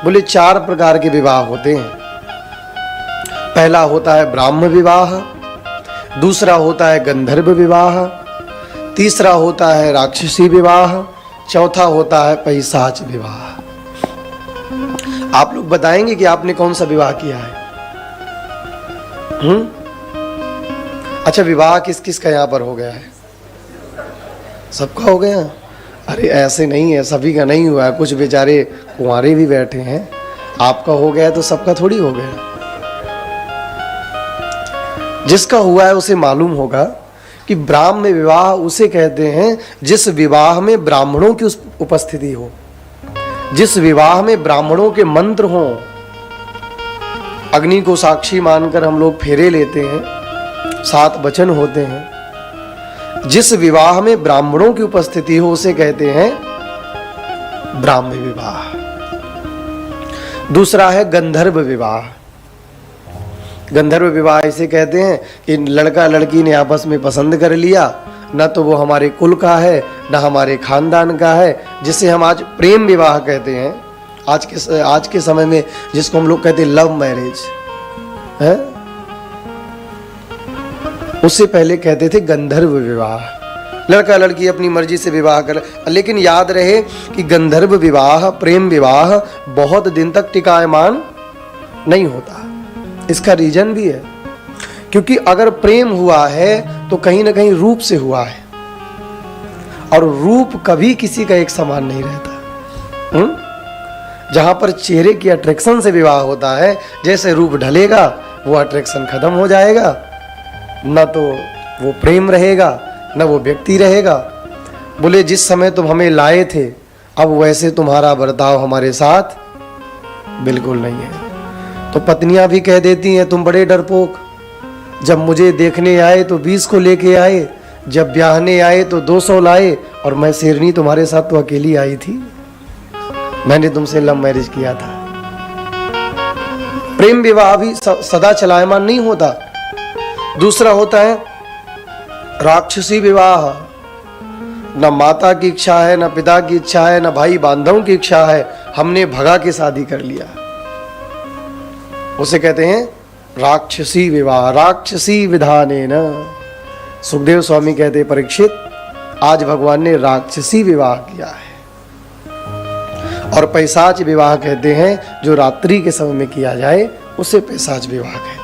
बोले 4 प्रकार के विवाह होते हैं। पहला होता है ब्राह्म विवाह, दूसरा होता है गंधर्व विवाह, तीसरा होता है राक्षसी विवाह, चौथा होता है पैशाच विवाह। आप लोग बताएंगे कि आपने कौन सा विवाह किया है? अच्छा, विवाह किस किस का यहां पर हो गया है? सबका हो गया? अरे ऐसे नहीं है, सभी का नहीं हुआ है, कुछ बेचारे कुंवारे भी बैठे हैं। आपका हो गया तो सबका थोड़ी हो गया। जिसका हुआ है उसे मालूम होगा कि ब्राह्म विवाह उसे कहते हैं जिस विवाह में ब्राह्मणों की उपस्थिति हो, जिस विवाह में ब्राह्मणों के मंत्र हों। अग्नि को साक्षी मानकर हम लोग फेरे लेते हैं, 7 वचन होते हैं। जिस विवाह में ब्राह्मणों की उपस्थिति हो उसे कहते हैं ब्राह्म विवाह। दूसरा है गंधर्व विवाह। गंधर्व विवाह इसे कहते हैं कि लड़का लड़की ने आपस में पसंद कर लिया, न तो वो हमारे कुल का है न हमारे खानदान का है, जिसे हम आज प्रेम विवाह कहते हैं। आज के समय में जिसको हम लोग कहते हैं लव मैरिज है, उससे पहले कहते थे गंधर्व विवाह। लड़का लड़की अपनी मर्जी से विवाह कर, लेकिन याद रहे कि गंधर्व विवाह, प्रेम विवाह बहुत दिन तक टिकायमान नहीं होता। इसका रीजन भी है, क्योंकि अगर प्रेम हुआ है तो कहीं ना कहीं रूप से हुआ है, और रूप कभी किसी का एक समान नहीं रहता। जहां पर चेहरे की अट्रैक्शन से विवाह होता है, जैसे रूप ढलेगा वो अट्रैक्शन खत्म हो जाएगा, न तो वो प्रेम रहेगा न वो व्यक्ति रहेगा। बोले जिस समय तुम हमें लाए थे अब वैसे तुम्हारा बर्ताव हमारे साथ बिल्कुल नहीं है। तो पत्नियां भी कह देती हैं तुम बड़े डरपोक, जब मुझे देखने आए तो 20 को लेके आए, जब ब्याहने आए तो 200 लाए, और मैं शेरनी तुम्हारे साथ तो अकेली आई थी, मैंने तुमसे लव मैरिज किया था। प्रेम विवाह भी सदा चलायमान नहीं होता। दूसरा होता है राक्षसी विवाह। न माता की इच्छा है, न पिता की इच्छा है, न भाई बांधवों की इच्छा है, हमने भगा के शादी कर लिया, उसे कहते हैं राक्षसी विवाह। राक्षसी विधानेन। सुखदेव स्वामी कहते परीक्षित, आज भगवान ने राक्षसी विवाह किया है। और पैशाच विवाह कहते हैं जो रात्रि के समय में किया जाए, उसे पैशाच विवाह कहते हैं।